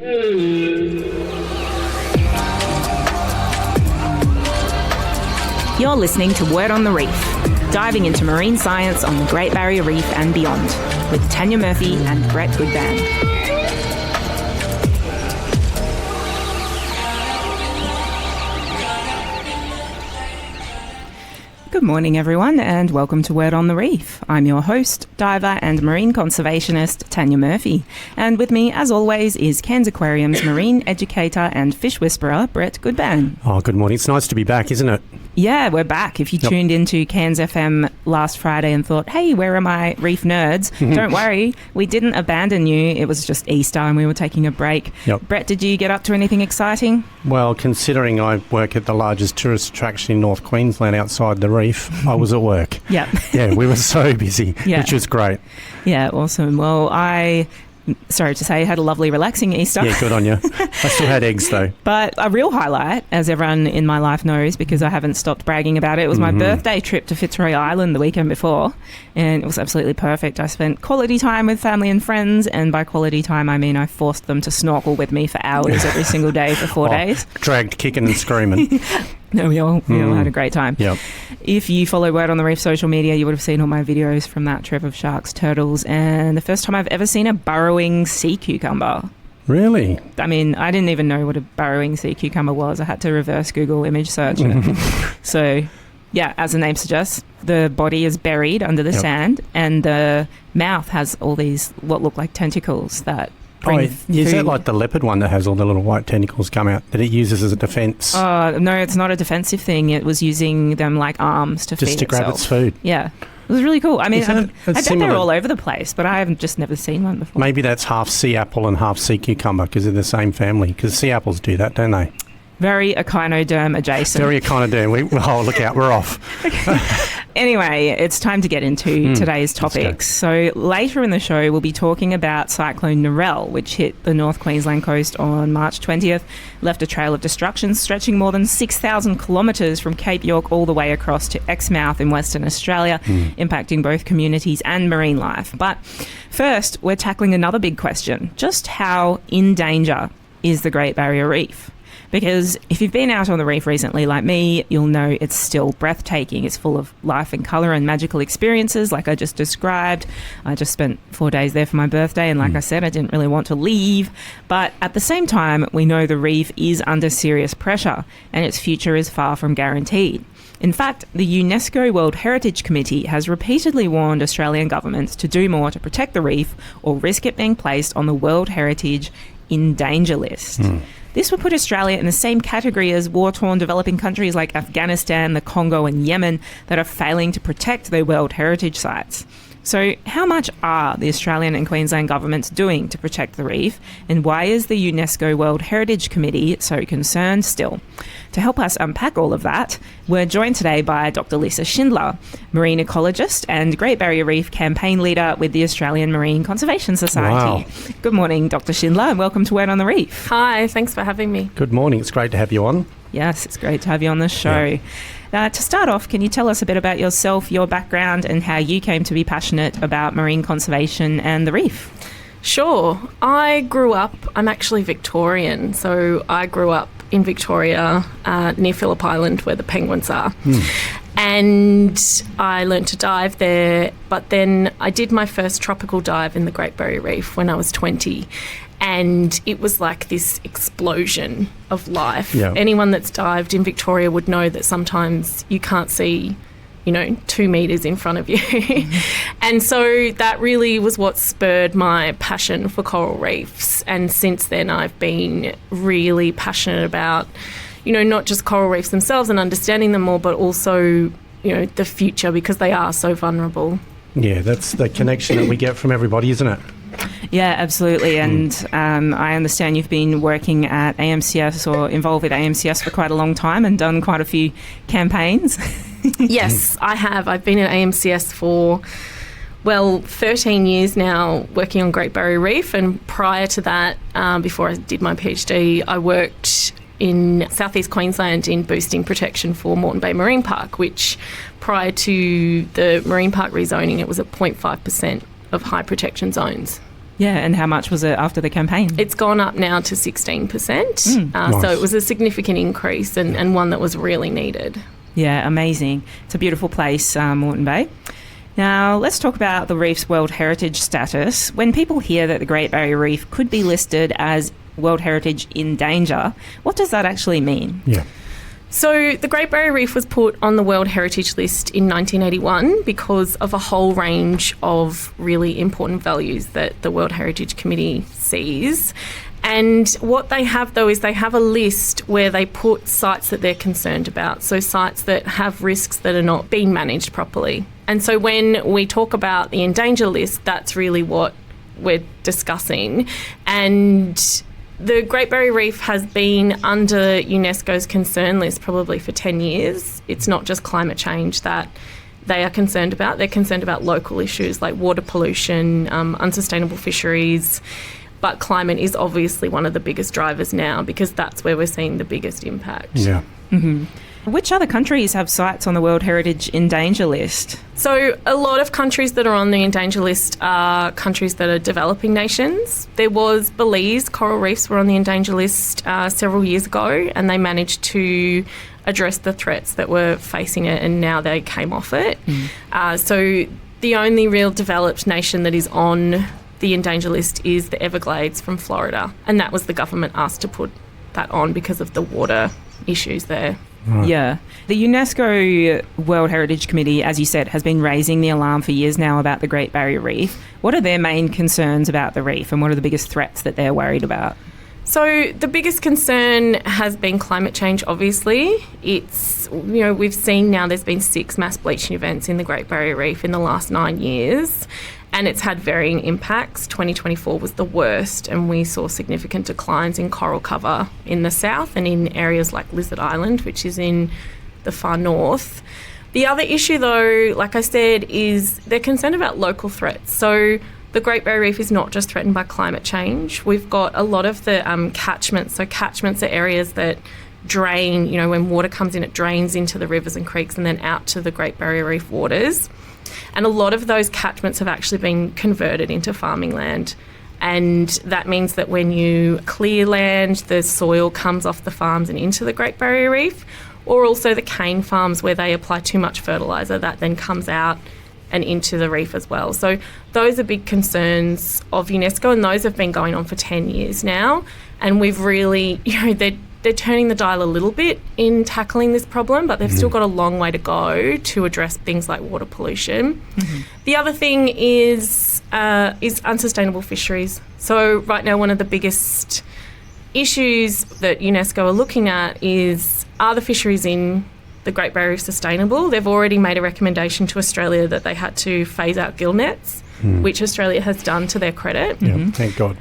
You're listening to Word on the Reef, diving into marine science on the Great Barrier Reef and beyond, with Tanya Murphy and Brett Goodban. Good morning, everyone, and welcome to Word on the Reef. I'm your host, diver and marine conservationist Tanya Murphy. And with me, as always, is Cairns Aquarium's marine educator and fish whisperer, Brett Goodban. Oh, good morning. It's nice to be back, isn't it? Yeah, we're back. If you tuned into Cairns FM last Friday and thought, hey, where are my reef nerds? Don't worry, we didn't abandon you. It was just Easter and we were taking a break. Brett, did you get up to anything exciting? Well, considering I work at the largest tourist attraction in North Queensland outside the reef, I was at work. Yeah, we were so busy, which was great. Yeah, awesome. Well, sorry to say, had a lovely, relaxing Easter. Yeah, good on you. I still had eggs, though. But a real highlight, as everyone in my life knows, because I haven't stopped bragging about it, was my birthday trip to Fitzroy Island the weekend before, and it was absolutely perfect. I spent quality time with family and friends, and by quality time, I mean I forced them to snorkel with me for hours every single day for 4 days. Dragged, kicking and screaming. No, we all had a great time. Yep. If you follow Word on the Reef social media, you would have seen all my videos from that trip of sharks, turtles, and the first time I've ever seen a burrowing sea cucumber. Really? I mean, I didn't even know what a burrowing sea cucumber was. I had to reverse Google image search it. So, yeah, as the name suggests, the body is buried under the sand and the mouth has all these what look like tentacles that is that like the leopard one that has all the little white tentacles come out that it uses as a defence? No, it's not a defensive thing. It was using them like arms to feed itself. Just to grab its food? Yeah. It was really cool. I mean, I bet they're all over the place, but I haven't just never seen one before. Maybe that's half sea apple and half sea cucumber because they're the same family. Because sea apples do that, don't they? Very echinoderm adjacent. Very echinoderm. Look out, we're off. Anyway, it's time to get into today's topics. So later in the show, we'll be talking about Cyclone Narelle, which hit the North Queensland coast on March 20th, left a trail of destruction stretching more than 6,000 kilometres from Cape York all the way across to Exmouth in Western Australia, impacting both communities and marine life. But first, we're tackling another big question. Just how in danger is the Great Barrier Reef? Because if you've been out on the reef recently like me, you'll know it's still breathtaking. It's full of life and colour and magical experiences like I just described. I just spent 4 days there for my birthday and like I said, I didn't really want to leave. But at the same time, we know the reef is under serious pressure and its future is far from guaranteed. In fact, the UNESCO World Heritage Committee has repeatedly warned Australian governments to do more to protect the reef or risk it being placed on the World Heritage in danger list. This would put Australia in the same category as war-torn developing countries like Afghanistan, the Congo and Yemen that are failing to protect their World Heritage sites. So how much are the Australian and Queensland governments doing to protect the reef, and why is the UNESCO World Heritage Committee so concerned still? To help us unpack all of that, we're joined today by Dr Lissa Schindler, marine ecologist and Great Barrier Reef campaign leader with the Australian Marine Conservation Society. Wow. Good morning, Dr Schindler, and welcome to Word on the Reef. Hi, thanks for having me. Good morning. It's great to have you on. Yes, it's great to have you on the show. Yeah. To start off, can you tell us a bit about yourself, your background, and how you came to be passionate about marine conservation and the reef? Sure. I'm actually Victorian, so I grew up in Victoria near Phillip Island where the penguins are. And I learned to dive there, but then I did my first tropical dive in the Great Barrier Reef when I was 20. And it was like this explosion of life. Yeah. Anyone that's dived in Victoria would know that sometimes you can't see, 2 meters in front of you. And so that really was what spurred my passion for coral reefs. And since then, I've been really passionate about, not just coral reefs themselves and understanding them more, but also, the future, because they are so vulnerable. Yeah, that's the connection that we get from everybody, isn't it? Yeah, absolutely. And I understand you've been working at AMCS or involved with AMCS for quite a long time and done quite a few campaigns. Yes, I have. I've been at AMCS for, 13 years now working on Great Barrier Reef. And prior to that, before I did my PhD, I worked in southeast Queensland in boosting protection for Moreton Bay Marine Park, which prior to the marine park rezoning, it was at 0.5% of high protection zones. Yeah, and how much was it after the campaign? It's gone up now to 16%. Nice. So it was a significant increase and one that was really needed. Yeah, amazing. It's a beautiful place, Moreton Bay. Now, let's talk about the Reef's World Heritage status. When people hear that the Great Barrier Reef could be listed as World Heritage in danger, what does that actually mean? Yeah. So the Great Barrier Reef was put on the World Heritage List in 1981 because of a whole range of really important values that the World Heritage Committee sees. And what they have, though, is they have a list where they put sites that they're concerned about, so sites that have risks that are not being managed properly. And so when we talk about the in danger list, that's really what we're discussing. And the Great Barrier Reef has been under UNESCO's concern list probably for 10 years. It's not just climate change that they are concerned about. They're concerned about local issues like water pollution, unsustainable fisheries. But climate is obviously one of the biggest drivers now because that's where we're seeing the biggest impact. Yeah. Mm-hmm. Which other countries have sites on the World Heritage in danger list? So a lot of countries that are on the in danger list are countries that are developing nations. There was Belize, coral reefs were on the in danger list several years ago, and they managed to address the threats that were facing it, and now they came off it. So the only real developed nation that is on the in danger list is the Everglades from Florida, and that was the government asked to put that on because of the water issues there. Right. Yeah. The UNESCO World Heritage Committee, as you said, has been raising the alarm for years now about the Great Barrier Reef. What are their main concerns about the reef, and what are the biggest threats that they're worried about? So the biggest concern has been climate change, obviously. It's, we've seen now there's been 6 mass bleaching events in the Great Barrier Reef in the last 9 years. And it's had varying impacts. 2024 was the worst, and we saw significant declines in coral cover in the south and in areas like Lizard Island, which is in the far north. The other issue, though, like I said, is they're concerned about local threats. So the Great Barrier Reef is not just threatened by climate change. We've got a lot of the catchments. So catchments are areas that drain, when water comes in, it drains into the rivers and creeks and then out to the Great Barrier Reef waters. And a lot of those catchments have actually been converted into farming land. And that means that when you clear land, the soil comes off the farms and into the Great Barrier Reef, or also the cane farms where they apply too much fertiliser that then comes out and into the reef as well. So those are big concerns of UNESCO, and those have been going on for 10 years now. And we've really, they're turning the dial a little bit in tackling this problem, but they've still got a long way to go to address things like water pollution. The other thing is unsustainable fisheries. So right now, one of the biggest issues that UNESCO are looking at is, are the fisheries in the Great Barrier Reef sustainable? They've already made a recommendation to Australia that they had to phase out gill nets, which Australia has done to their credit. Yeah, thank God.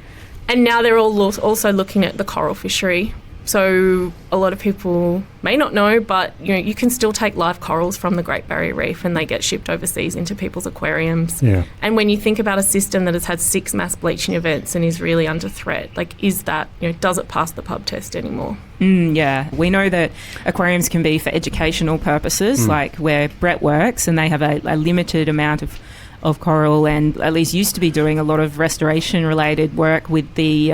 And now they're also looking at the coral fishery. So a lot of people may not know, but you can still take live corals from the Great Barrier Reef and they get shipped overseas into people's aquariums. Yeah. And when you think about a system that has had 6 mass bleaching events and is really under threat, is that, does it pass the pub test anymore? Yeah. We know that aquariums can be for educational purposes, like where Brett works, and they have a limited amount of coral, and at least used to be doing a lot of restoration related work with the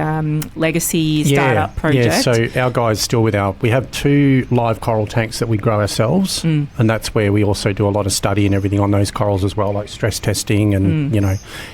Legacy startup project. Yeah, so our guys still we have 2 live coral tanks that we grow ourselves, and that's where we also do a lot of study and everything on those corals as well, like stress testing, and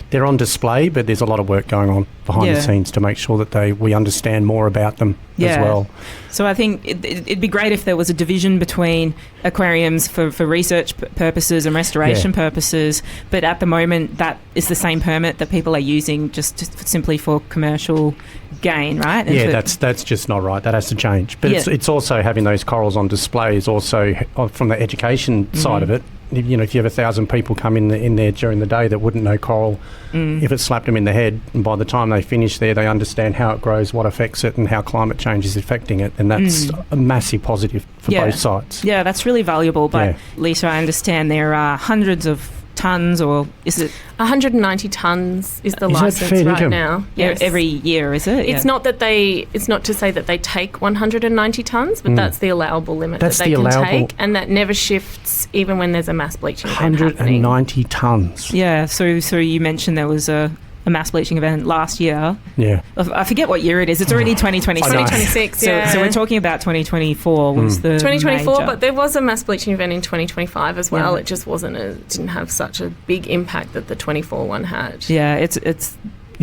they're on display, but there's a lot of work going on behind the scenes to make sure that we understand more about them as well. So I think it'd be great if there was a division between aquariums for research purposes and restoration purposes, but at the moment that is the same permit that people are using just simply for commercial gain, right? And that's just not right. That has to change. But it's also having those corals on display is also from the education side of it. If you have 1,000 people come in there during the day that wouldn't know coral, if it slapped them in the head, and by the time they finish there, they understand how it grows, what affects it, and how climate change is affecting it, and that's a massive positive for both sides. Yeah, that's really valuable. But Lisa, I understand there are hundreds of tonnes, or is it 190 tonnes is the license right now? Yes. Every year, is it? It's not to say that they take 190 tonnes, but that's the allowable limit that they can take, and that never shifts even when there's a mass bleaching event happening. 190 tonnes. Yeah. So you mentioned there was a a mass bleaching event last year. Yeah. I forget what year it is. It's already 2026. 2026, yeah. So we're talking about 2024 was the 2024, major. But there was a mass bleaching event in 2025 as well. Yeah. It just didn't have such a big impact that the 24 one had. Yeah, it's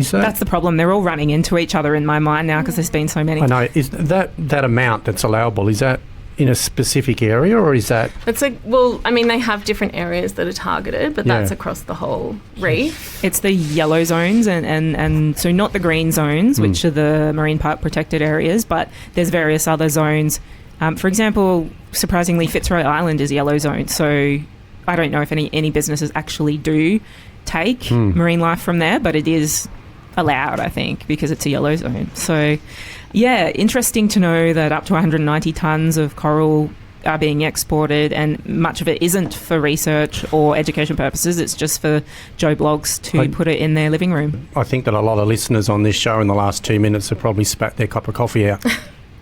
that's the problem. They're all running into each other in my mind now because there's been so many. I know. Is that amount that's allowable, is that in a specific area, or is that... they have different areas that are targeted, but that's across the whole reef. It's the yellow zones and so not the green zones, which are the marine park protected areas, but there's various other zones. For example, surprisingly, Fitzroy Island is a yellow zone, so I don't know if any businesses actually do take marine life from there, but it is allowed, I think, because it's a yellow zone. So... yeah, interesting to know that up to 190 tonnes of coral are being exported, and much of it isn't for research or education purposes. It's just for Joe Blogs to put it in their living room. I think that a lot of listeners on this show in the last 2 minutes have probably spat their cup of coffee out.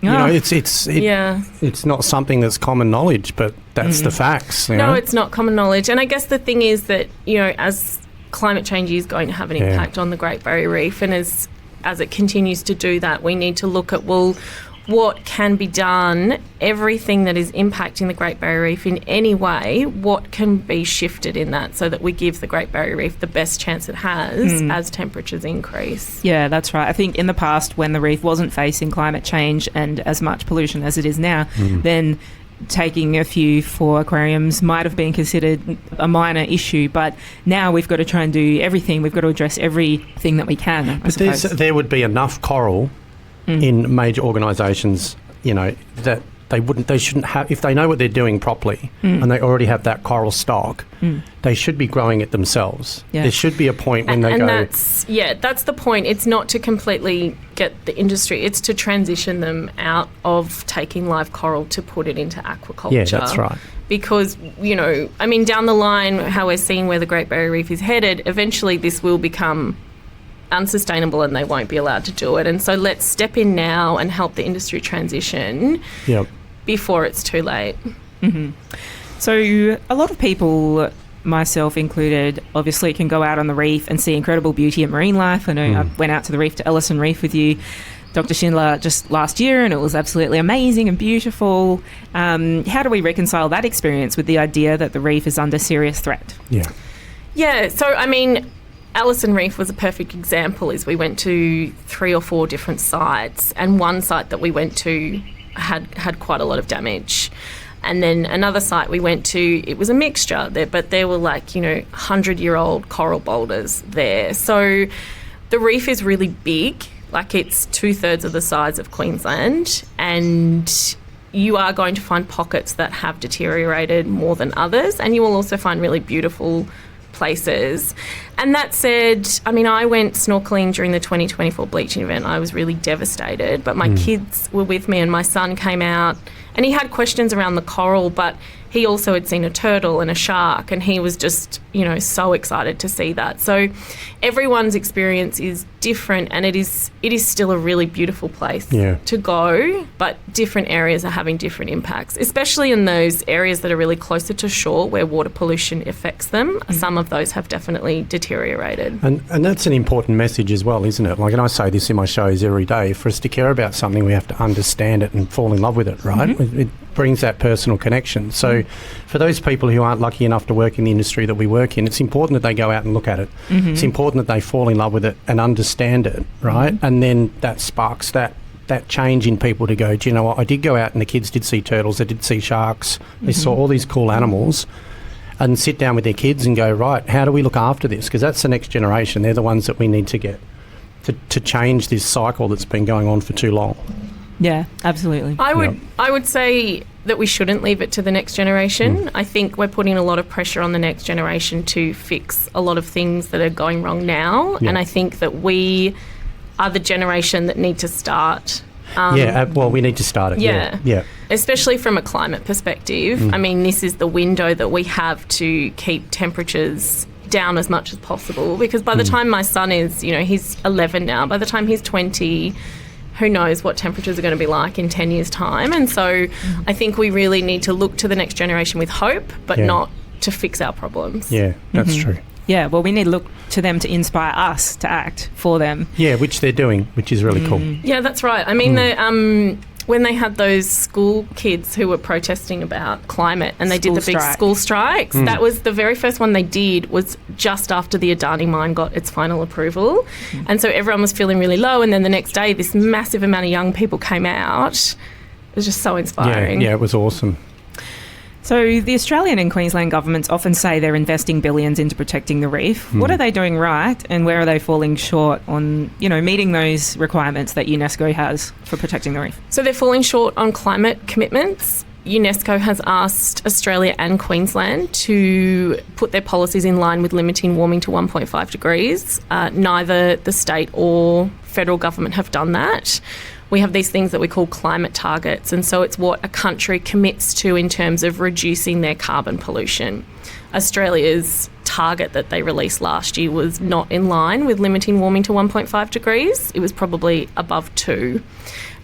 You know, it's not something that's common knowledge, but that's the facts. No, it's not common knowledge. And I guess the thing is that, as climate change is going to have an impact on the Great Barrier Reef, and as it continues to do that, we need to look at, what can be done, everything that is impacting the Great Barrier Reef in any way, what can be shifted in that so that we give the Great Barrier Reef the best chance it has as temperatures increase. Yeah, that's right. I think in the past, when the reef wasn't facing climate change and as much pollution as it is now, then taking a few for aquariums might have been considered a minor issue, but now we've got to try and do everything. We've got to address everything that we can, I suppose. There would be enough coral in major organisations, that they shouldn't have, if they know what they're doing properly and they already have that coral stock, they should be growing it themselves. Yeah. There should be a point when they go... that's the point. It's not to completely get the industry, it's to transition them out of taking live coral to put it into aquaculture. Yeah, that's right. Because, down the line, how we're seeing where the Great Barrier Reef is headed, eventually this will become unsustainable and they won't be allowed to do it. And so let's step in now and help the industry transition before it's too late. Mm-hmm. So a lot of people, myself included, obviously can go out on the reef and see incredible beauty and marine life. I know I went out to the reef, to Ellison Reef with you, Dr. Schindler, just last year, and it was absolutely amazing and beautiful. How do we reconcile that experience with the idea that the reef is under serious threat? Yeah, so Ellison Reef was a perfect example. Is we went to 3 or 4 different sites, and one site that we went to had quite a lot of damage. And then another site we went to, it was a mixture there, but there were 100-year-old coral boulders there. So the reef is really big, it's 2/3 of the size of Queensland, and you are going to find pockets that have deteriorated more than others, and you will also find really beautiful places. And that said, I went snorkeling during the 2024 bleaching event. I was really devastated, but my kids were with me, and my son came out and he had questions around the coral, but he also had seen a turtle and a shark, and he was just, so excited to see that. So everyone's experience is different, and it is still a really beautiful place to go, but different areas are having different impacts, especially in those areas that are really closer to shore where water pollution affects them. Some of those have definitely deteriorated. And that's an important message as well, isn't it? And I say this in my shows every day, for us to care about something, we have to understand it and fall in love with it, right? It brings that personal connection. So for those people who aren't lucky enough to work in the industry that we work in, it's important that they go out and look at it. It's important that they fall in love with it and understand it, right? And then that sparks that change in people to go, do you know what, I did go out and the kids did see turtles, they did see sharks, they saw all these cool animals, and sit down with their kids and go, right, how do we look after this? Because that's the next generation. They're the ones that we need to get to change this cycle that's been going on for too long. Yeah, absolutely. I would say that we shouldn't leave it to the next generation. I think we're putting a lot of pressure on the next generation to fix a lot of things that are going wrong now. And I think that we are the generation that need to start. We need to start it. Yeah. Especially from a climate perspective. This is the window that we have to keep temperatures down as much as possible, because by the time my son is, he's 11 now, by the time he's 20, who knows what temperatures are going to be like in 10 years' time. And so I think we really need to look to the next generation with hope, but not to fix our problems. Yeah, that's true. Yeah, well, we need to look to them to inspire us to act for them. Yeah, which they're doing, which is really cool. Yeah, that's right. I mean, when they had those school kids who were protesting about climate and they did the big school strikes, that was the very first one they did, was just after the Adani mine got its final approval. And so everyone was feeling really low, and then the next day this massive amount of young people came out. It was just so inspiring. Yeah, it was awesome. So the Australian and Queensland governments often say they're investing billions into protecting the reef. What are they doing right, and where are they falling short on, meeting those requirements that UNESCO has for protecting the reef? So they're falling short on climate commitments. UNESCO has asked Australia and Queensland to put their policies in line with limiting warming to 1.5 degrees. Neither the state or federal government have done that. We have these things that we call climate targets, and so it's what a country commits to in terms of reducing their carbon pollution. Australia's target that they released last year was not in line with limiting warming to 1.5 degrees. It was probably above 2.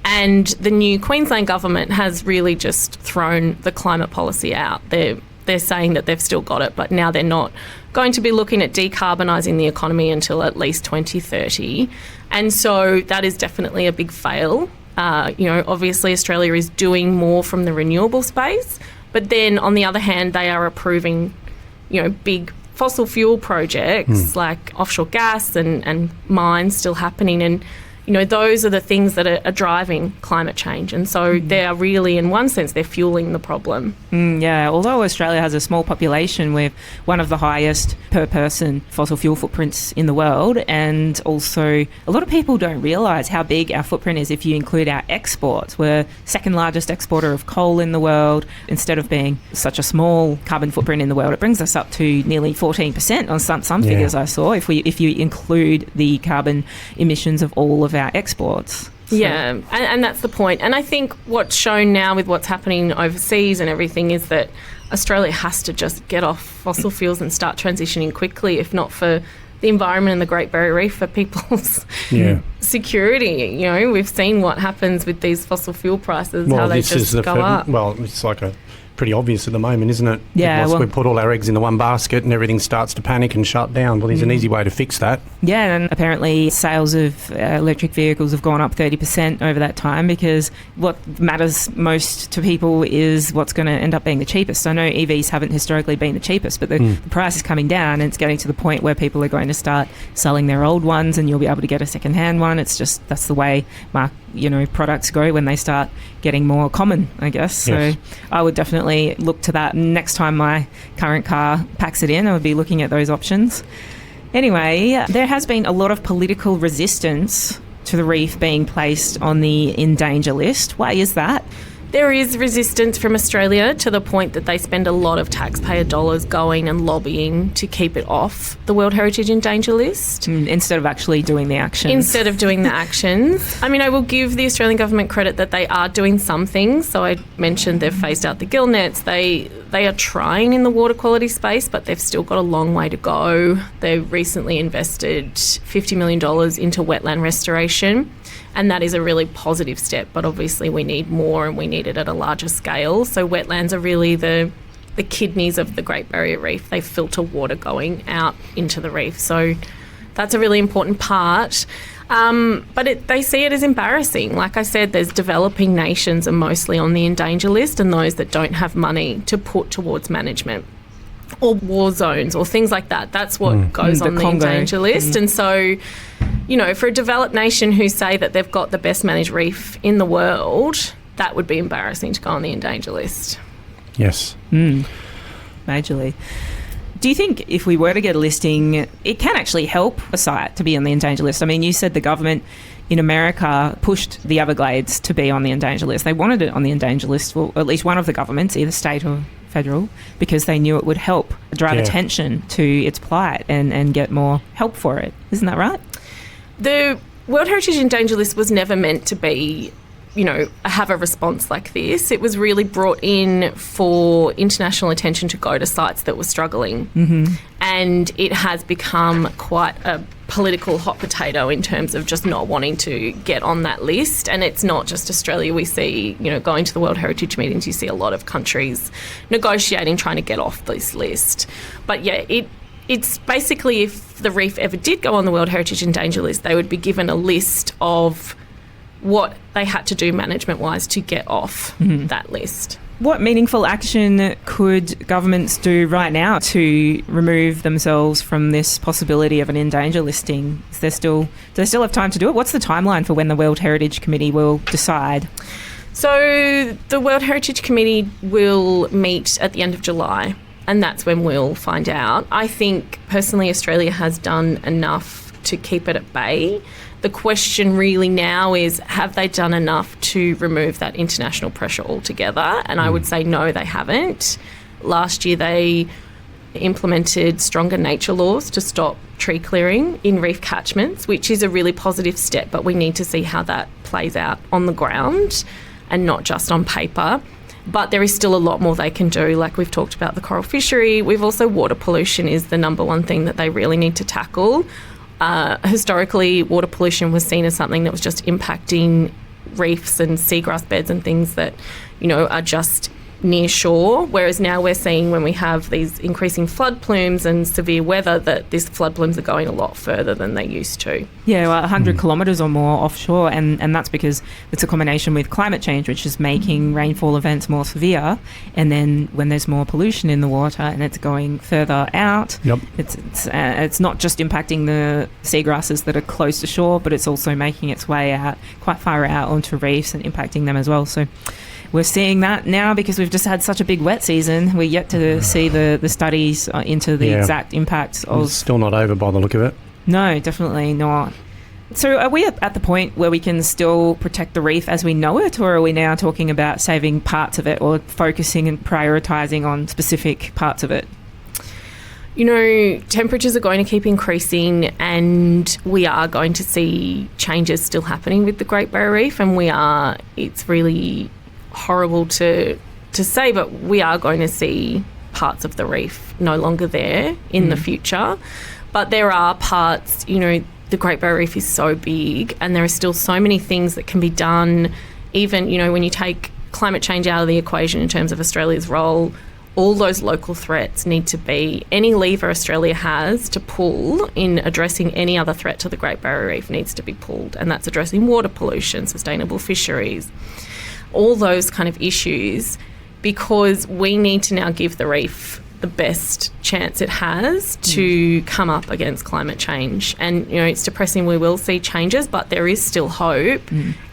And the new Queensland government has really just thrown the climate policy out. They're saying that they've still got it, but now they're not going to be looking at decarbonising the economy until at least 2030. And so that is definitely a big fail. Obviously Australia is doing more from the renewable space, but then on the other hand, they are approving, big fossil fuel projects like offshore gas and mines still happening. And those are the things that are driving climate change. And so they are really, in one sense, they're fueling the problem. Yeah, although Australia has a small population with one of the highest per person fossil fuel footprints in the world, and also a lot of people don't realise how big our footprint is if you include our exports. We're second largest exporter of coal in the world. Instead of being such a small carbon footprint in the world, it brings us up to nearly 14% on some figures I saw, if you include the carbon emissions of all of our exports. So. Yeah, and that's the point. And I think what's shown now with what's happening overseas and everything is that Australia has to just get off fossil fuels and start transitioning quickly, if not for the environment and the Great Barrier Reef, for people's security. We've seen what happens with these fossil fuel prices, how they just go up. Well, it's like pretty obvious at the moment, isn't it? Yeah. We put all our eggs into one basket and everything starts to panic and shut down. Well, there's an easy way to fix that. Yeah, and apparently sales of electric vehicles have gone up 30% over that time, because what matters most to people is what's going to end up being the cheapest. I know EVs haven't historically been the cheapest, but the price is coming down, and it's getting to the point where people are going to start selling their old ones, and you'll be able to get a second-hand one. It's just, that's the way products go when they start getting more common, I guess. Yes. So I would definitely look to that. Next time my current car packs it in, I would be looking at those options. Anyway, there has been a lot of political resistance to the reef being placed on the in danger list. Why is that? There is resistance from Australia to the point that they spend a lot of taxpayer dollars going and lobbying to keep it off the World Heritage in Danger list. Instead of actually doing the actions. I mean, I will give the Australian government credit that they are doing some things. So I mentioned they've phased out the gill nets. They are trying in the water quality space, but they've still got a long way to go. They recently invested $50 million into wetland restoration. And that is a really positive step, but obviously we need more, and we need it at a larger scale. So wetlands are really the kidneys of the Great Barrier Reef. They filter water going out into the reef. So that's a really important part. But they see it as embarrassing. Like I said, there's developing nations are mostly on the in danger list, and those that don't have money to put towards management, or war zones or things like that. That's what goes on the in danger list. And so, for a developed nation who say that they've got the best managed reef in the world, that would be embarrassing to go on the in danger list. Yes. Majorly. Do you think if we were to get a listing, it can actually help a site to be on the in danger list? I mean, you said the government in America pushed the Everglades to be on the in danger list. They wanted it on the in danger list, well, at least one of the governments, either state or federal, because they knew it would help drive attention to its plight and get more help for it. Isn't that right? The World Heritage in Danger List was never meant to be, have a response like this. It was really brought in for international attention to go to sites that were struggling. And it has become quite a political hot potato in terms of just not wanting to get on that list. And it's not just Australia. We see, going to the World Heritage meetings, you see a lot of countries negotiating, trying to get off this list. But yeah, it's basically if the reef ever did go on the World Heritage in Danger list, they would be given a list of what they had to do management-wise to get off that list. What meaningful action could governments do right now to remove themselves from this possibility of an in danger listing? Do they still have time to do it? What's the timeline for when the World Heritage Committee will decide? So the World Heritage Committee will meet at the end of July, and that's when we'll find out. I think personally Australia has done enough to keep it at bay. The question really now is, have they done enough to remove that international pressure altogether? And I would say no, they haven't. Last year they implemented stronger nature laws to stop tree clearing in reef catchments, which is a really positive step, but we need to see how that plays out on the ground and not just on paper. But there is still a lot more they can do. Like we've talked about the coral fishery. We've also, water pollution is the number one thing that they really need to tackle. Historically, water pollution was seen as something that was just impacting reefs and seagrass beds and things that, are just near shore, whereas now we're seeing when we have these increasing flood plumes and severe weather that these flood plumes are going a lot further than they used to. Yeah, well, 100 kilometres or more offshore, and that's because it's a combination with climate change, which is making rainfall events more severe, and then when there's more pollution in the water and it's going further out, it's not just impacting the seagrasses that are close to shore, but it's also making its way out quite far out onto reefs and impacting them as well. So we're seeing that now because we've just had such a big wet season. We're yet to see the studies into the exact impacts of... It's still not over by the look of it. No, definitely not. So are we at the point where we can still protect the reef as we know it, or are we now talking about saving parts of it or focusing and prioritising on specific parts of it? Temperatures are going to keep increasing, and we are going to see changes still happening with the Great Barrier Reef, and it's really horrible to say, but we are going to see parts of the reef no longer there in the future. But there are parts, the Great Barrier Reef is so big, and there are still so many things that can be done. Even, when you take climate change out of the equation in terms of Australia's role, all those local threats need to be, any lever Australia has to pull in addressing any other threat to the Great Barrier Reef needs to be pulled, and that's addressing water pollution, sustainable fisheries, all those kind of issues, because we need to now give the reef the best chance it has to come up against climate change. And, it's depressing. We will see changes, but there is still hope,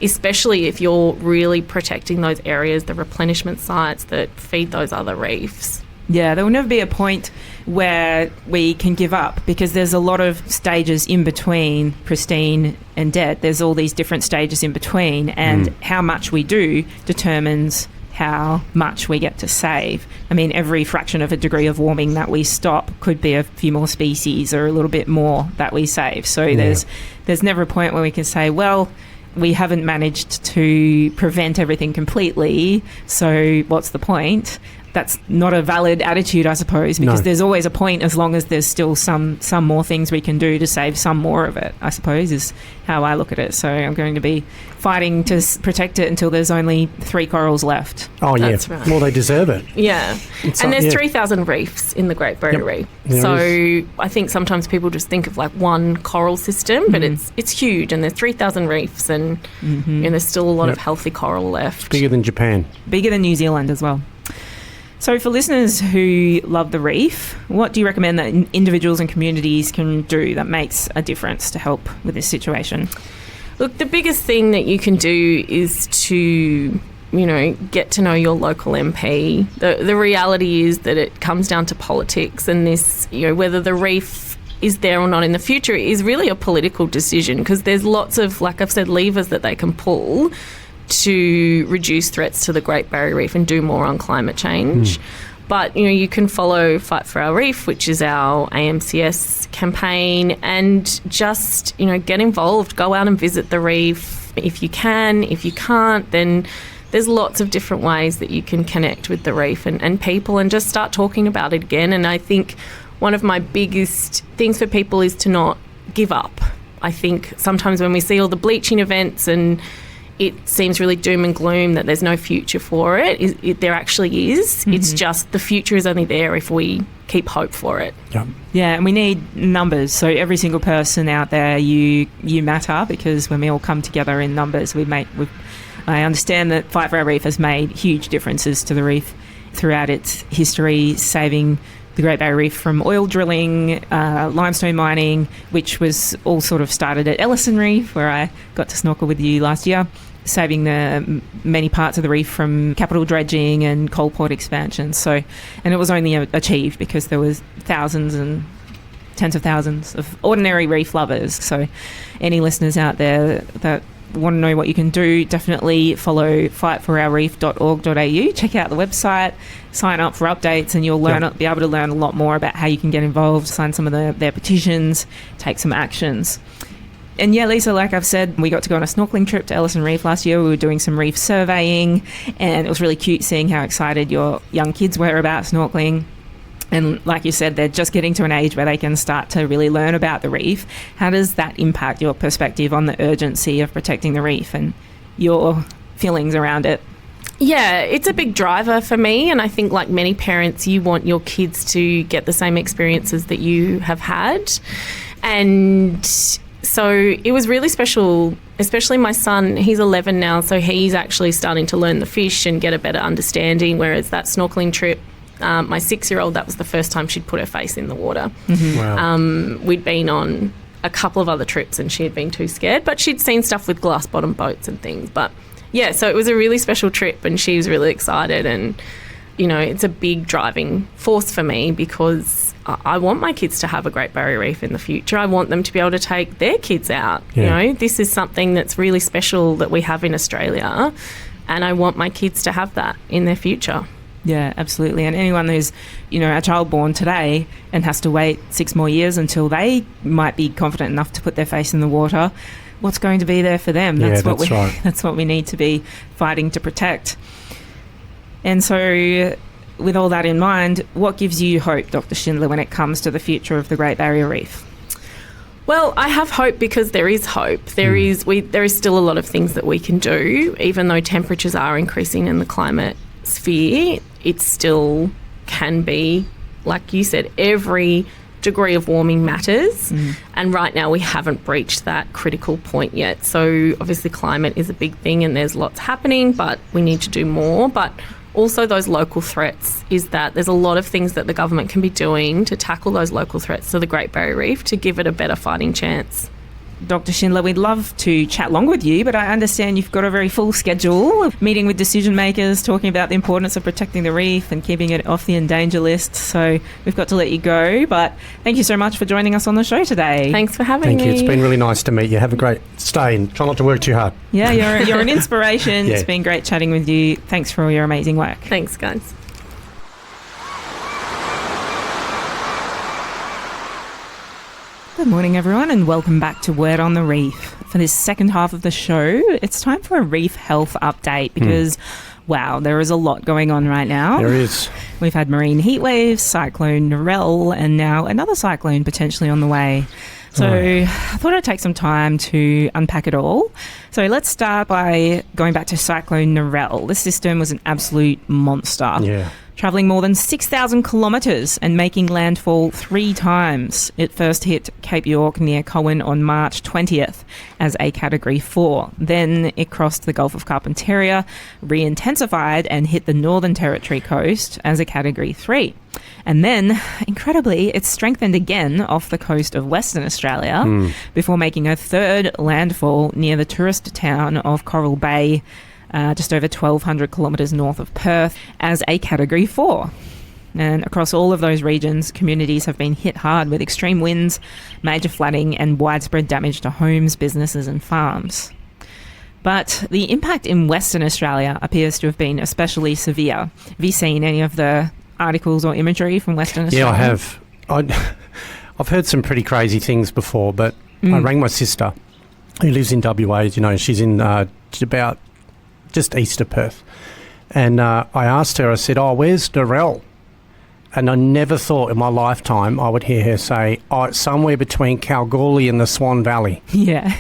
especially if you're really protecting those areas, the replenishment sites that feed those other reefs. Yeah, there will never be a point where we can give up, because there's a lot of stages in between pristine and dead. There's all these different stages in between, and how much we do determines how much we get to save. I mean, every fraction of a degree of warming that we stop could be a few more species or a little bit more that we save. So there's never a point where we can say, well, we haven't managed to prevent everything completely, so what's the point? That's not a valid attitude, I suppose, because there's always a point as long as there's still some more things we can do to save some more of it, I suppose, is how I look at it. So I'm going to be fighting to protect it until there's only 3 corals left. Oh, yeah. That's right. Well, they deserve it. Yeah. And there's 3,000 reefs in the Great Barrier Reef. So I think sometimes people just think of like one coral system, but it's huge, and there's 3,000 reefs, and there's still a lot of healthy coral left. It's bigger than Japan. Bigger than New Zealand as well. So for listeners who love the reef, what do you recommend that individuals and communities can do that makes a difference to help with this situation? Look, the biggest thing that you can do is to, get to know your local MP. The reality is that it comes down to politics, and this, whether the reef is there or not in the future is really a political decision, because there's lots of, like I've said, levers that they can pull to reduce threats to the Great Barrier Reef and do more on climate change. But, you can follow Fight for Our Reef, which is our AMCS campaign, and just, get involved. Go out and visit the reef if you can. If you can't, then there's lots of different ways that you can connect with the reef and people, and just start talking about it again. And I think one of my biggest things for people is to not give up. I think sometimes when we see all the bleaching events and it seems really doom and gloom that there's no future for it. There actually is. Mm-hmm. It's just the future is only there if we keep hope for it. Yeah. Yeah, and we need numbers. So every single person out there, you matter, because when we all come together in numbers, I understand that Fight for Our Reef has made huge differences to the reef throughout its history, saving the Great Barrier Reef from oil drilling, limestone mining, which was all sort of started at Ellison Reef, where I got to snorkel with you last year, saving the many parts of the reef from capital dredging and coal port expansion. And it was only achieved because there was thousands and tens of thousands of ordinary reef lovers. So any listeners out there that want to know what you can do, definitely follow fightforourreef.org.au, check out the website, sign up for updates, and you'll be able to learn a lot more about how you can get involved, sign some of their petitions, take some actions. And yeah, Lisa, like I've said, we got to go on a snorkeling trip to Ellison Reef last year. We were doing some reef surveying, and it was really cute seeing how excited your young kids were about snorkeling. And like you said, they're just getting to an age where they can start to really learn about the reef. How does that impact your perspective on the urgency of protecting the reef and your feelings around it? Yeah, it's a big driver for me, and I think like many parents, you want your kids to get the same experiences that you have had. And so it was really special, especially my son. He's 11 now, so he's actually starting to learn the fish and get a better understanding, whereas that snorkeling trip, my 6-year-old, that was the first time she'd put her face in the water. Mm-hmm. Wow. We'd been on a couple of other trips and she had been too scared, but she'd seen stuff with glass bottom boats and things. But yeah, so it was a really special trip and she was really excited, and you know, it's a big driving force for me because I want my kids to have a Great Barrier Reef in the future. I want them to be able to take their kids out. Yeah. You know, this is something that's really special that we have in Australia, and I want my kids to have that in their future. Yeah, absolutely. And anyone who's, you know, a child born today and has to wait 6 more years until they might be confident enough to put their face in the water, what's going to be there for them? That's right. That's what we need to be fighting to protect. And so with all that in mind, what gives you hope, Dr. Schindler, when it comes to the future of the Great Barrier Reef? Well, I have hope because there is hope. There is still a lot of things that we can do, even though temperatures are increasing in the climate sphere. It still can be, like you said, every degree of warming matters, and right now we haven't breached that critical point yet. So obviously climate is a big thing and there's lots happening, but we need to do more. But also those local threats, is that there's a lot of things that the government can be doing to tackle those local threats to the Great Barrier Reef to give it a better fighting chance. Dr. Schindler, we'd love to chat longer with you, but I understand you've got a very full schedule of meeting with decision makers, talking about the importance of protecting the reef and keeping it off the endanger list. So we've got to let you go, but thank you so much for joining us on the show today. Thanks for having me. Thank you. It's been really nice to meet you. Have a great stay and try not to work too hard. Yeah, you're an inspiration. Yeah. It's been great chatting with you. Thanks for all your amazing work. Thanks, guys. Good morning, everyone, and welcome back to Word on the Reef. For this second half of the show, it's time for a reef health update because, wow, there is a lot going on right now. There is. We've had marine heat waves, Cyclone Narelle, and now another cyclone potentially on the way. So I thought I'd take some time to unpack it all. So let's start by going back to Cyclone Narelle. This system was an absolute monster. Yeah. Travelling more than 6,000 kilometres and making landfall 3 times. It first hit Cape York near Cowan on March 20th as a Category 4. Then it crossed the Gulf of Carpentaria, re-intensified and hit the Northern Territory coast as a Category 3. And then, incredibly, it strengthened again off the coast of Western Australia before making a third landfall near the tourist town of Coral Bay, just over 1,200 kilometres north of Perth, as a Category 4. And across all of those regions, communities have been hit hard with extreme winds, major flooding and widespread damage to homes, businesses and farms. But the impact in Western Australia appears to have been especially severe. Have you seen any of the articles or imagery from Western Australia? Yeah, I have. I've heard some pretty crazy things before, but I rang my sister, who lives in WA. You know, she's in about just east of Perth. And I asked her, I said, where's Narelle? And I never thought in my lifetime I would hear her say, oh, it's somewhere between Kalgoorlie and the Swan Valley. Yeah.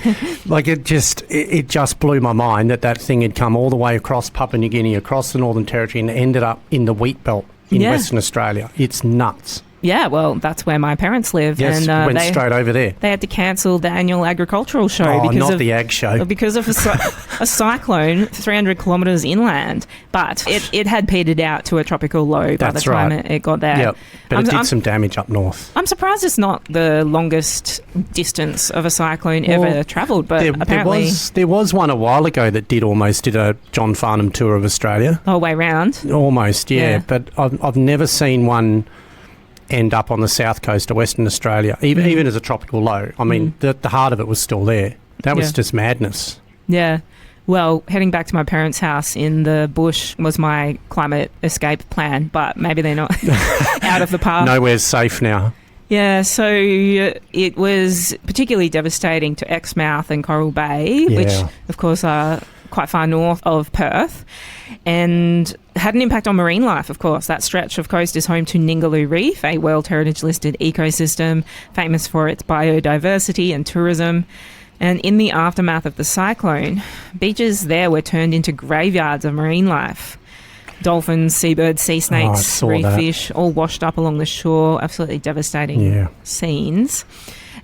Like it just blew my mind that thing had come all the way across Papua New Guinea, across the Northern Territory, and ended up in the wheat belt in Western Australia. It's nuts. Yeah, well, that's where my parents live. Yes, and went straight over there. They had to cancel the annual agricultural show the ag show. Because of a cyclone 300 kilometres inland. But it had petered out to a tropical low by the time it got there. Yep, but it did some damage up north. I'm surprised it's not the longest distance of a cyclone ever travelled, but apparently... There was one a while ago that did a John Farnham tour of Australia. The whole way round? Almost, yeah. But I've never seen one end up on the south coast of Western Australia, even as a tropical low. I mean, the heart of it was still there. That was just madness. Yeah. Well, heading back to my parents' house in the bush was my climate escape plan, but maybe they're not out of the path. Nowhere's safe now. Yeah, so it was particularly devastating to Exmouth and Coral Bay, which, of course, are quite far north of Perth, and had an impact on marine life, of course. That stretch of coast is home to Ningaloo Reef, a World Heritage listed ecosystem famous for its biodiversity and tourism. And in the aftermath of the cyclone, beaches there were turned into graveyards of marine life. Dolphins, seabirds, sea snakes, reef fish, all washed up along the shore. Absolutely devastating scenes.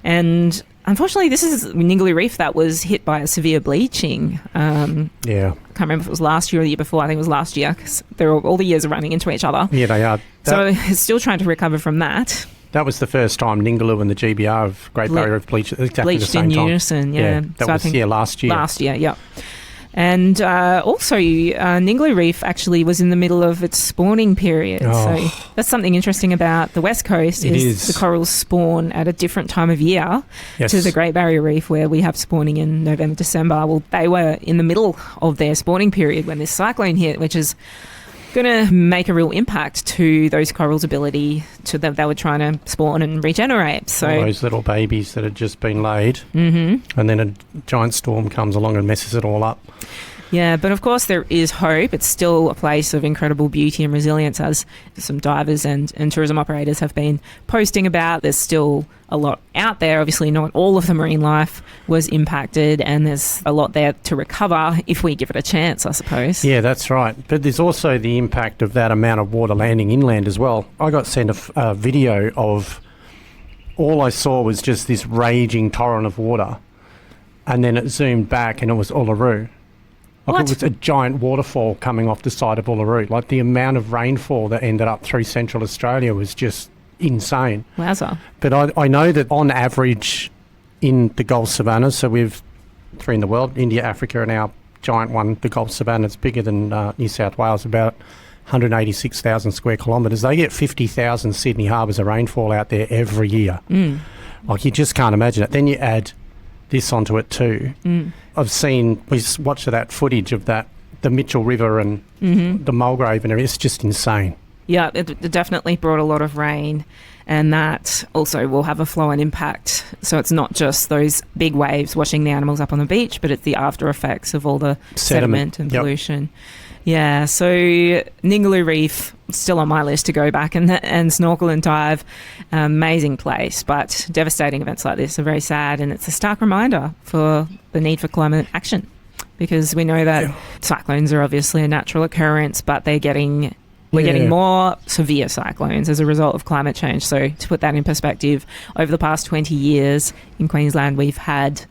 And unfortunately, this is Ningaloo Reef that was hit by a severe bleaching. I can't remember if it was last year or the year before. I think it was last year, because all the years are running into each other. Yeah, they are. So it's still trying to recover from that. That was the first time Ningaloo and the GBR of Great Barrier Reef bleached exactly the same time. Bleached in unison, yeah. That was last year. Last year, yeah. And also, Ningaloo Reef actually was in the middle of its spawning period. So that's something interesting about the West Coast is the corals spawn at a different time of year to the Great Barrier Reef, where we have spawning in November, December. Well, they were in the middle of their spawning period when this cyclone hit, which is going to make a real impact to those corals' ability they were trying to spawn and regenerate. So all those little babies that had just been laid, and then a giant storm comes along and messes it all up. Yeah, but of course there is hope. It's still a place of incredible beauty and resilience, as some divers and tourism operators have been posting about. There's still a lot out there. Obviously not all of the marine life was impacted, and there's a lot there to recover if we give it a chance, I suppose. Yeah, that's right. But there's also the impact of that amount of water landing inland as well. I got sent a video of, all I saw was just this raging torrent of water, and then it zoomed back and it was Uluru. Like it was a giant waterfall coming off the side of Uluru. Like the amount of rainfall that ended up through Central Australia was just insane. Wowza. But I know that on average in the Gulf Savannas, so we've three in the world, India, Africa, and our giant one, the Gulf Savannah, it's bigger than New South Wales, about 186,000 square kilometres. They get 50,000 Sydney harbours of rainfall out there every year. Like you just can't imagine it. Then you add this onto it too. We watched that footage of the Mitchell River and the Mulgrave, and it's just insane. Yeah, it definitely brought a lot of rain, and that also will have a flow-on impact. So it's not just those big waves washing the animals up on the beach, but it's the after effects of all the sediment and pollution. Yeah, so Ningaloo Reef, still on my list to go back and snorkel and dive. Amazing place, but devastating events like this are very sad, and it's a stark reminder for the need for climate action, because we know that cyclones are obviously a natural occurrence, but we're getting more severe cyclones as a result of climate change. So to put that in perspective, over the past 20 years in Queensland, we've had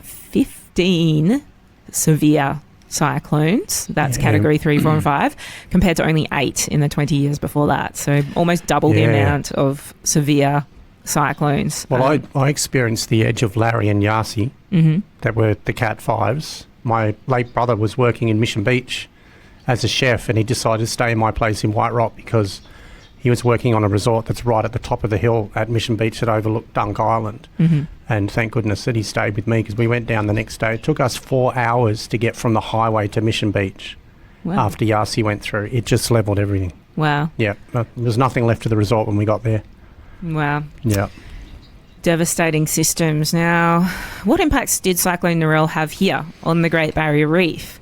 15 severe cyclones. That's category 3, 4 and 5, compared to only 8 in the 20 years before that. So almost double the amount of severe cyclones. Well, I experienced the edge of Larry and Yasi that were the Cat 5s. My late brother was working in Mission Beach as a chef, and he decided to stay in my place in White Rock because he was working on a resort that's right at the top of the hill at Mission Beach that overlooked Dunk Island. And thank goodness that he stayed with me, because we went down the next day. It took us 4 hours to get from the highway to Mission Beach. After Yasi went through. It just levelled everything. Wow. Yeah, there was nothing left of the resort when we got there. Wow. Yeah. Devastating systems. Now, what impacts did Cyclone Narelle have here on the Great Barrier Reef?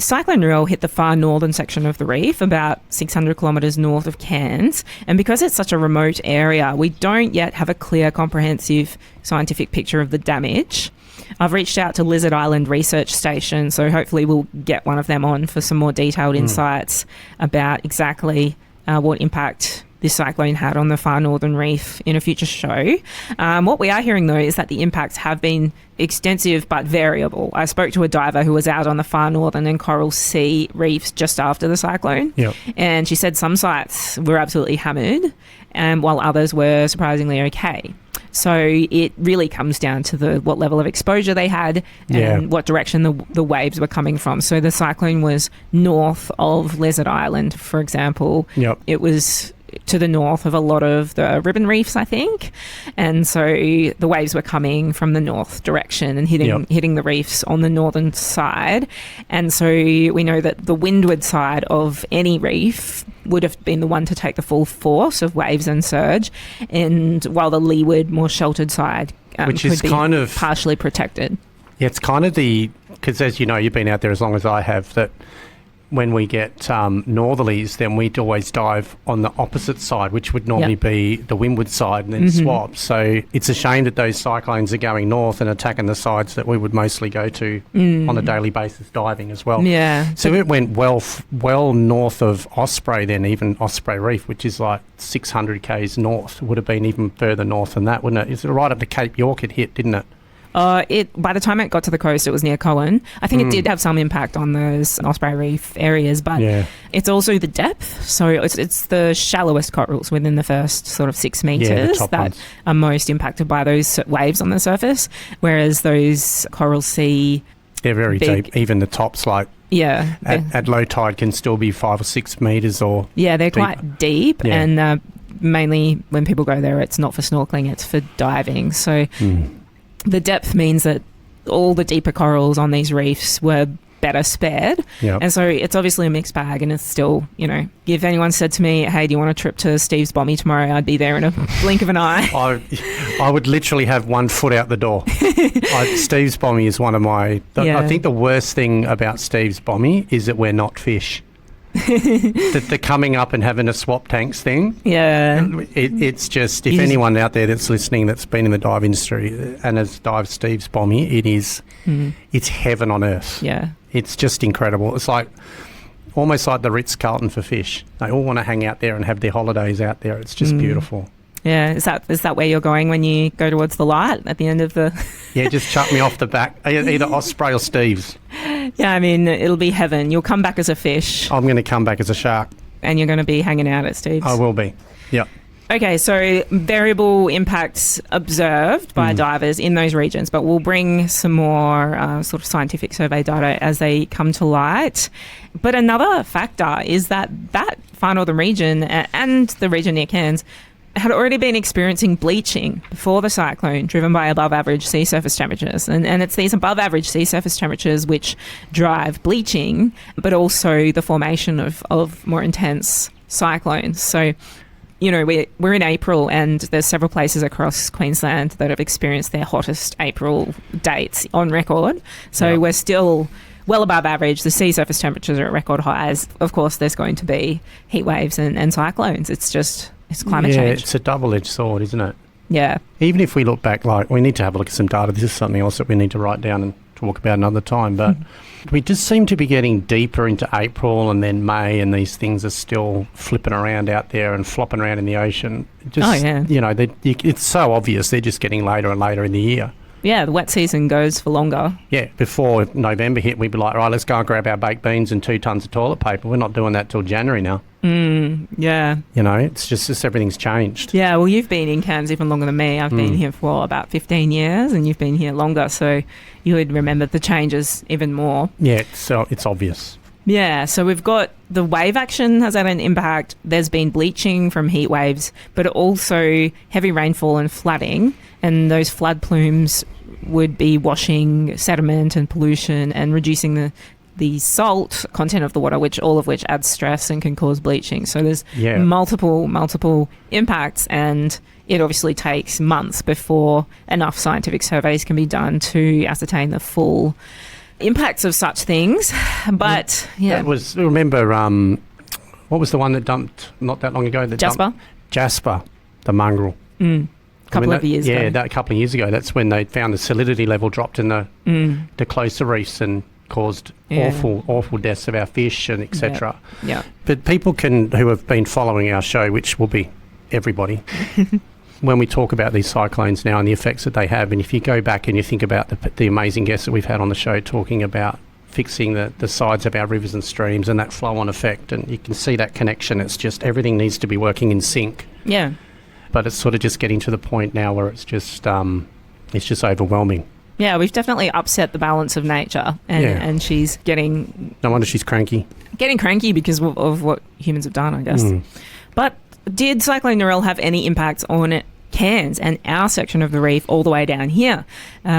Cyclone Narelle hit the far northern section of the reef, about 600 kilometres north of Cairns. And because it's such a remote area, we don't yet have a clear, comprehensive scientific picture of the damage. I've reached out to Lizard Island Research Station, so hopefully we'll get one of them on for some more detailed insights about exactly what impact this cyclone had on the far northern reef in a future show. What we are hearing, though, is that the impacts have been extensive but variable. I spoke to a diver who was out on the far northern and coral sea reefs just after the cyclone, and she said some sites were absolutely hammered, while others were surprisingly okay. So it really comes down to what level of exposure they had and what direction the waves were coming from. So the cyclone was north of Lizard Island, for example. It was to the north of a lot of the ribbon reefs, I think. And so the waves were coming from the north direction and hitting the reefs on the northern side. And so we know that the windward side of any reef would have been the one to take the full force of waves and surge, and while the leeward, more sheltered side which could is be kind of partially protected. Yeah, it's kind of because as you know, you've been out there as long as I have, that when we get northerlies, then we'd always dive on the opposite side, which would normally be the windward side, and then swap. So it's a shame that those cyclones are going north and attacking the sides that we would mostly go to on a daily basis diving as well. Yeah. So it went well north of Osprey, then even Osprey Reef, which is like 600 k's north. Would have been even further north than that, wouldn't it? It's right up to Cape York it hit, didn't it? By the time it got to the coast, it was near Cohen. I think it did have some impact on those Osprey Reef areas, but it's also the depth. So it's the shallowest corals within the first sort of 6 metres that are most impacted by those waves on the surface, whereas those coral sea... They're very deep. Even the tops, like... Yeah. At low tide can still be 5 or 6 metres or... Yeah, they're quite deep, and mainly when people go there, it's not for snorkelling, it's for diving. So... The depth means that all the deeper corals on these reefs were better spared. And so it's obviously a mixed bag, and it's still, if anyone said to me, hey, do you want a trip to Steve's Bommy tomorrow, I'd be there in a blink of an eye. I would literally have 1 foot out the door. Steve's Bommy is one of my... I think the worst thing about Steve's Bommy is that we're not fish. the coming up and having a swap tanks thing. It's just, if anyone out there that's listening that's been in the dive industry and has dived Steve's Bommy, it is it's heaven on earth. It's just incredible. It's like almost like the Ritz-Carlton for fish. They all want to hang out there and have their holidays out there. It's just beautiful. Is that where you're going when you go towards the light at the end of the... just chuck me off the back, either Osprey or Steve's. I mean, it'll be heaven. You'll come back as a fish. I'm going to come back as a shark. And you're going to be hanging out at Steve's. I will be, Okay, so variable impacts observed by divers in those regions, but we'll bring some more sort of scientific survey data as they come to light. But another factor is that far northern region and the region near Cairns had already been experiencing bleaching before the cyclone, driven by above average sea surface temperatures. And it's these above average sea surface temperatures which drive bleaching, but also the formation of more intense cyclones. So, we're in April, and there's several places across Queensland that have experienced their hottest April dates on record. So we're still well above average. The sea surface temperatures are at record highs. Of course, there's going to be heat waves and cyclones. It's climate change. It's a double-edged sword, isn't it? Yeah. Even if we look back, we need to have a look at some data. This is something else that we need to write down and talk about another time. But we just seem to be getting deeper into April and then May, and these things are still flipping around out there and flopping around in the ocean. It's so obvious they're just getting later and later in the year. Yeah, the wet season goes for longer. Yeah, before November hit, we'd be like, right, let's go and grab our baked beans and 2 tons of toilet paper. We're not doing that till January now. It's just everything's changed. Yeah, well, you've been in Cairns even longer than me. I've been here for about 15 years, and you've been here longer, so you would remember the changes even more. Yeah, so it's obvious. Yeah, so we've got the wave action has had an impact. There's been bleaching from heat waves, but also heavy rainfall and flooding, and those flood plumes would be washing sediment and pollution and reducing the salt content of the water, all of which adds stress and can cause bleaching. So there's multiple impacts, and it obviously takes months before enough scientific surveys can be done to ascertain the full impacts of such things. But, yeah. Remember, what was the one that dumped not that long ago? Jasper, the mongrel. A couple of years ago. Yeah, a couple of years ago. That's when they found the salinity level dropped in the closer reefs and caused awful deaths of our fish and etc. Yeah. But people who have been following our show, which will be everybody, when we talk about these cyclones now and the effects that they have, and if you go back and you think about the amazing guests that we've had on the show talking about fixing the sides of our rivers and streams and that flow-on effect, and you can see that connection. It's just everything needs to be working in sync. Yeah. But it's sort of just getting to the point now where it's just overwhelming. Yeah, we've definitely upset the balance of nature, and she's getting... No wonder she's cranky. Getting cranky because of what humans have done, I guess. But did Cyclone Narelle have any impacts on Cairns and our section of the reef all the way down here?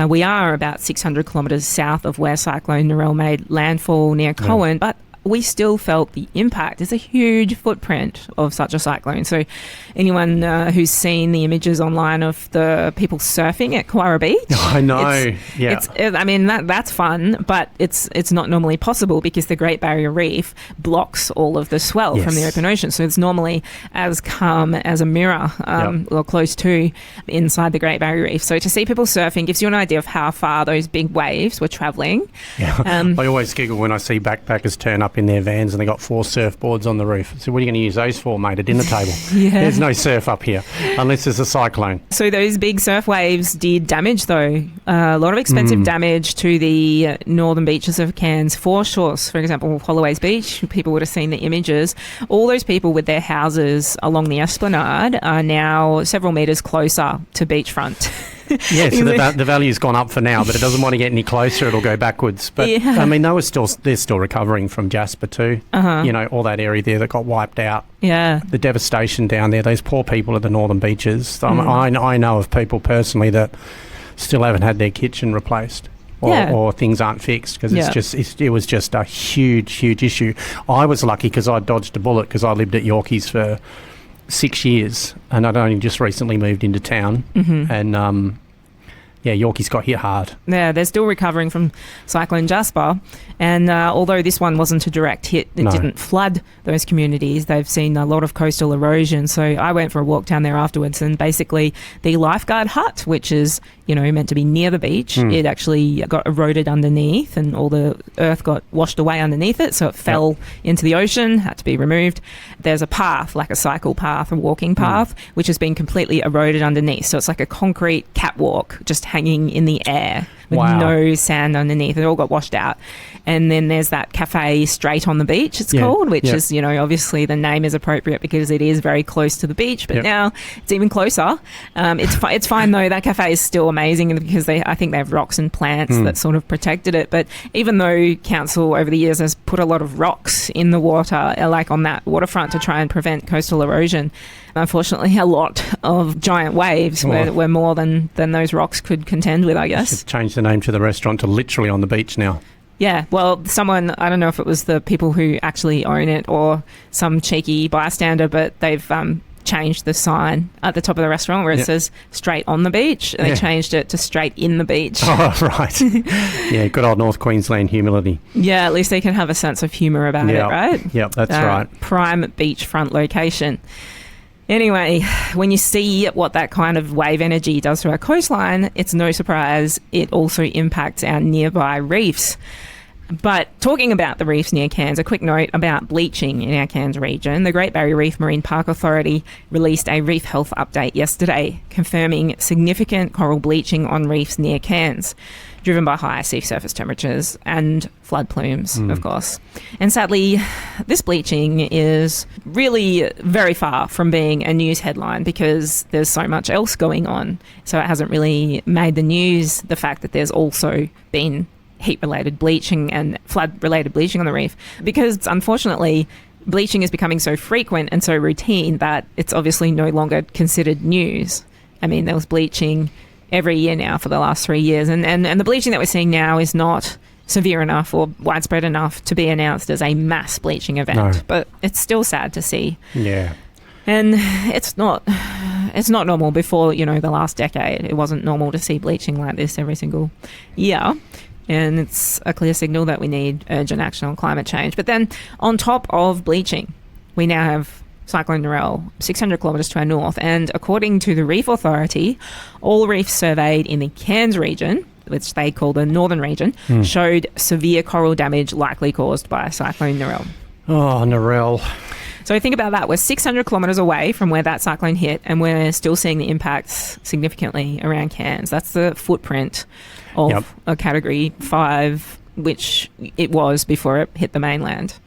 We are about 600 kilometres south of where Cyclone Narelle made landfall near Cohen, but we still felt the impact. There's a huge footprint of such a cyclone. So anyone who's seen the images online of the people surfing at Kowara Beach, I know. That's fun, but it's not normally possible because the Great Barrier Reef blocks all of the swell from the open ocean. So it's normally as calm as a mirror or close to inside the Great Barrier Reef. So to see people surfing gives you an idea of how far those big waves were travelling. I always giggle when I see backpackers turn up in their vans and they got 4 surfboards on the roof. So what are you going to use those for, mate? A dinner table? There's no surf up here unless there's a cyclone. So those big surf waves did damage, though. A lot of expensive damage to the northern beaches of Cairns foreshores. For example, Holloway's Beach, people would have seen the images. All those people with their houses along the esplanade are now several metres closer to beachfront. Yeah, so the value's gone up for now, but it doesn't want to get any closer. It'll go backwards. But I mean, they're still recovering from Jasper too. You know, all that area there that got wiped out. Yeah, the devastation down there. Those poor people at the northern beaches. I know of people personally that still haven't had their kitchen replaced. Or things aren't fixed because it was just a huge issue. I was lucky because I dodged a bullet because I lived at Yorkeys for 6 years and I'd only just recently moved into town and Yorkeys got hit hard. Yeah, they're still recovering from Cyclone Jasper, and although this one wasn't a direct hit, it didn't flood those communities. They've seen a lot of coastal erosion. So I went for a walk down there afterwards, and basically the lifeguard hut, which is meant to be near the beach, it actually got eroded underneath, and all the earth got washed away underneath it, so it fell into the ocean, had to be removed. There's a path, like a cycle path, a walking path, which has been completely eroded underneath. So it's like a concrete catwalk just hanging in the air with no sand underneath. It all got washed out. And then there's that cafe straight on the beach, it's called, which is, obviously the name is appropriate because it is very close to the beach, but now it's even closer. It's fine though. That cafe is still amazing because I think they have rocks and plants that sort of protected it. But even though council over the years has put a lot of rocks in the water, like on that waterfront to try and prevent coastal erosion, unfortunately a lot of giant waves were more than those rocks could contend with, I guess. Just change the name to the restaurant to literally on the beach now. Yeah, well, someone, I don't know if it was the people who actually own it or some cheeky bystander, but they've changed the sign at the top of the restaurant where it says straight on the beach. And they changed it to straight in the beach. Oh, right. Yeah, good old North Queensland humility. Yeah, at least they can have a sense of humour about it, right? Yep, that's right. Prime beachfront location. Anyway, when you see what that kind of wave energy does to our coastline, it's no surprise it also impacts our nearby reefs. But talking about the reefs near Cairns, a quick note about bleaching in our Cairns region. The Great Barrier Reef Marine Park Authority released a reef health update yesterday, confirming significant coral bleaching on reefs near Cairns, driven by higher sea surface temperatures and flood plumes, of course. And sadly, this bleaching is really very far from being a news headline because there's so much else going on. So it hasn't really made the news, the fact that there's also been heat-related bleaching and flood-related bleaching on the reef, because unfortunately bleaching is becoming so frequent and so routine that it's obviously no longer considered news. I mean, there was bleaching every year now for the last 3 years, and the bleaching that we're seeing now is not severe enough or widespread enough to be announced as a mass bleaching event. But it's still sad to see. Yeah. And it's not normal. Before, the last decade, it wasn't normal to see bleaching like this every single year. and it's a clear signal that we need urgent action on climate change. But then on top of bleaching, we now have Cyclone Narelle, 600 kilometres to our north, and according to the Reef Authority, all reefs surveyed in the Cairns region, which they call the northern region, showed severe coral damage likely caused by Cyclone Narelle. Oh, Narelle. So think about that. We're 600 kilometres away from where that cyclone hit, and we're still seeing the impacts significantly around Cairns. That's the footprint of a Category 5, which it was before it hit the mainland.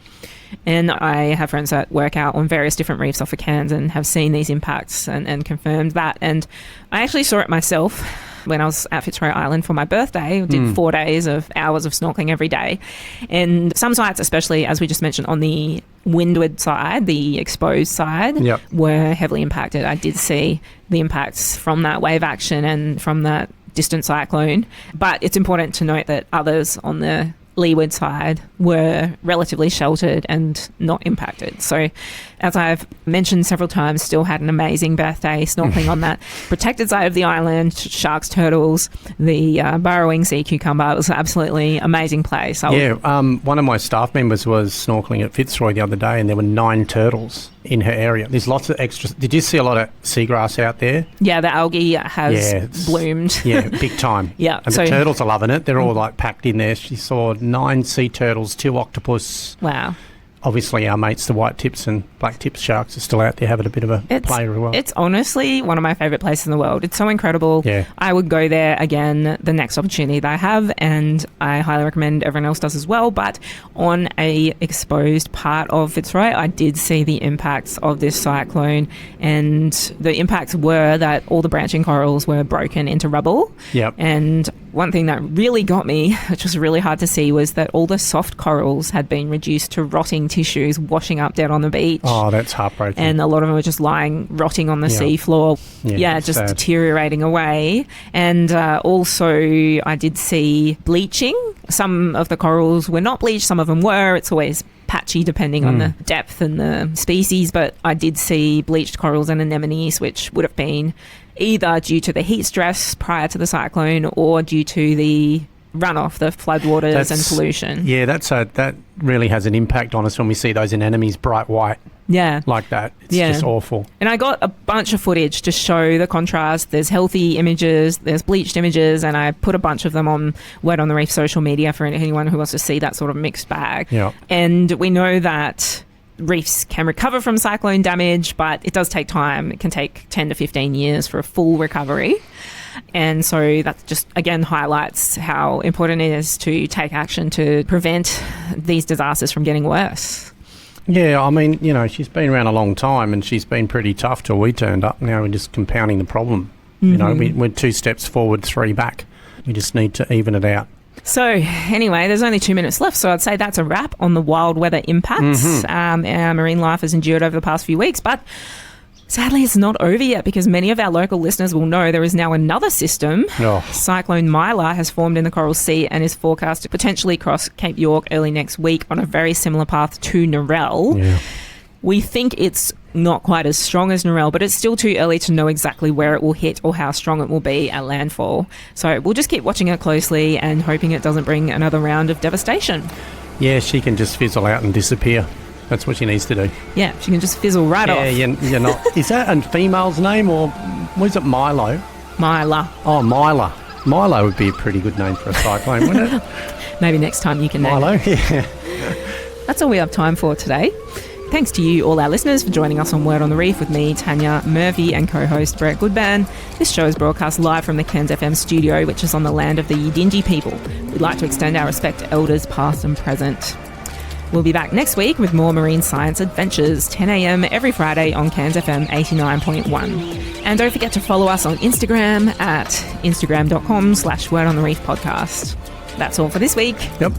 And I have friends that work out on various different reefs off of Cairns and have seen these impacts and confirmed that. And I actually saw it myself when I was at Fitzroy Island for my birthday. I did 4 days of hours of snorkeling every day. And some sites, especially as we just mentioned on the windward side, the exposed side, were heavily impacted. I did see the impacts from that wave action and from that distant cyclone. But it's important to note that others on the leeward side were relatively sheltered and not impacted. So as I've mentioned several times, still had an amazing birthday snorkeling on that protected side of the island, sharks, turtles, the burrowing sea cucumber. It was an absolutely amazing place. One of my staff members was snorkeling at Fitzroy the other day and there were 9 turtles in her area. There's lots of extra. Did you see a lot of seagrass out there? Yeah, the algae has bloomed. Yeah, big time. Yeah. And the turtles are loving it. They're all like packed in there. She saw 9 sea turtles, 2 octopus. Wow. Obviously, our mates, the white tips and black tips sharks, are still out there having a bit of a play as well. It's honestly one of my favourite places in the world. It's so incredible. Yeah. I would go there again the next opportunity that I have, and I highly recommend everyone else does as well. But on a exposed part of Fitzroy, I did see the impacts of this cyclone, and the impacts were that all the branching corals were broken into rubble. Yep. And one thing that really got me, which was really hard to see, was that all the soft corals had been reduced to rotting tissues, washing up dead on the beach. Oh, that's heartbreaking. And a lot of them were just rotting on the seafloor. Yeah, just sad. Deteriorating away. And also I did see bleaching. Some of the corals were not bleached, some of them were. It's always patchy depending on the depth and the species, but I did see bleached corals and anemones, which would have been either due to the heat stress prior to the cyclone or due to the runoff, the floodwaters and pollution. Yeah, that really has an impact on us when we see those anemones bright white. Yeah. Like that. It's just awful. And I got a bunch of footage to show the contrast. There's healthy images, there's bleached images, and I put a bunch of them on Word on the Reef social media for anyone who wants to see that sort of mixed bag. Yeah. And we know that reefs can recover from cyclone damage, but it does take time. It can take 10 to 15 years for a full recovery. And so that just, again, highlights how important it is to take action to prevent these disasters from getting worse. Yeah, I mean, she's been around a long time and she's been pretty tough till we turned up. Now we're just compounding the problem. We're 2 steps forward, 3 back. We just need to even it out. So anyway, there's only 2 minutes left, so I'd say that's a wrap on the wild weather impacts our marine life has endured over the past few weeks. But sadly, it's not over yet, because many of our local listeners will know there is now another system. Cyclone Maila has formed in the Coral Sea and is forecast to potentially cross Cape York early next week on a very similar path to Narelle. Yeah. We think it's not quite as strong as Narelle, but it's still too early to know exactly where it will hit or how strong it will be at landfall. So we'll just keep watching it closely and hoping it doesn't bring another round of devastation. Yeah, she can just fizzle out and disappear. That's what she needs to do. Yeah, she can just fizzle right off. Yeah, you're not. Is that a female's name, or was it Milo? Maila. Oh, Mila. Milo would be a pretty good name for a cyclone, wouldn't it? Maybe next time you can name Milo, it. Yeah. That's all we have time for today. Thanks to you, all our listeners, for joining us on Word on the Reef with me, Tanya Murphy, and co-host Brett Goodban. This show is broadcast live from the Cairns FM studio, which is on the land of the Yidinji people. We'd like to extend our respect to elders past and present. We'll be back next week with more marine science adventures, 10 a.m. every Friday on Cairns FM 89.1. And don't forget to follow us on Instagram at instagram.com/Word on the Reef podcast. That's all for this week. Yep.